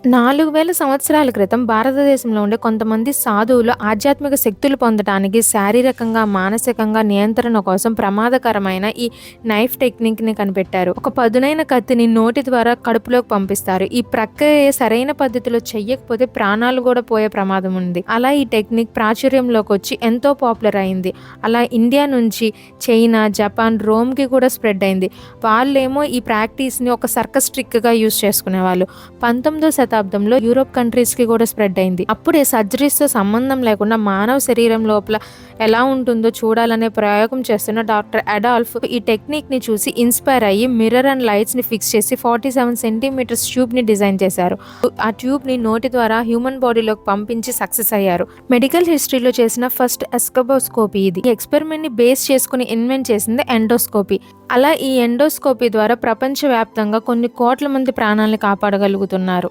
4000 సంవత్సరాల క్రితం భారతదేశంలో ఉండే కొంతమంది సాధువులు ఆధ్యాత్మిక శక్తులు పొందటానికి శారీరకంగా, మానసికంగా నియంత్రణ కోసం ప్రమాదకరమైన ఈ నైఫ్ టెక్నిక్‌ని కనిపెట్టారు. ఒక పదునైన కత్తిని నోటి ద్వారా కడుపులోకి పంపిస్తారు. ఈ ప్రక్రియ సరైన పద్ధతిలో చెయ్యకపోతే ప్రాణాలు కూడా పోయే ప్రమాదం ఉంది. అలా ఈ టెక్నిక్ ప్రాచుర్యంలోకొచ్చి ఎంతో పాపులర్ అయింది. అలా ఇండియా నుంచి చైనా, జపాన్, రోమ్‌కి కూడా స్ప్రెడ్ అయింది. వాళ్ళేమో ఈ ప్రాక్టీస్‌ని ఒక సర్కస్ ట్రిక్‌గా యూజ్ చేసుకునేవాళ్ళు. 19వ శతాబ్దంలో యూరోప్ కంట్రీస్‌కి కూడా స్ప్రెడ్ అయింది. అప్పుడే సర్జరీస్‌తో సంబంధం లేకుండా మానవ శరీరం లోపల ఎలా ఉంటుందో చూడాలనే ప్రయోగం చేస్తున్న డాక్టర్ అడాల్ఫ్ ఈ టెక్నిక్‌ని చూసి ఇన్స్పైర్ అయ్యి మిర్రర్ అండ్ లైట్స్‌ని ఫిక్స్ చేసి 47 సెంటీమీటర్స్ ట్యూబ్‌ని డిజైన్ చేశారు. ఆ ట్యూబ్‌ని నోటి ద్వారా హ్యూమన్ బాడీలోకి పంపించి సక్సెస్ అయ్యారు. మెడికల్ హిస్టరీలో చేసిన ఫస్ట్ ఎస్కోపోస్కోపీ ఇది. ఈ ఎక్స్‌పెరిమెంట్‌ని బేస్ చేసుకుని ఇన్వెంట్ చేసింది ఎండోస్కోపీ. అలా ఈ ఎండోస్కోపీ ద్వారా ప్రపంచవ్యాప్తంగా కొన్ని కోట్ల మంది ప్రాణాలను కాపాడగలుగుతున్నారు.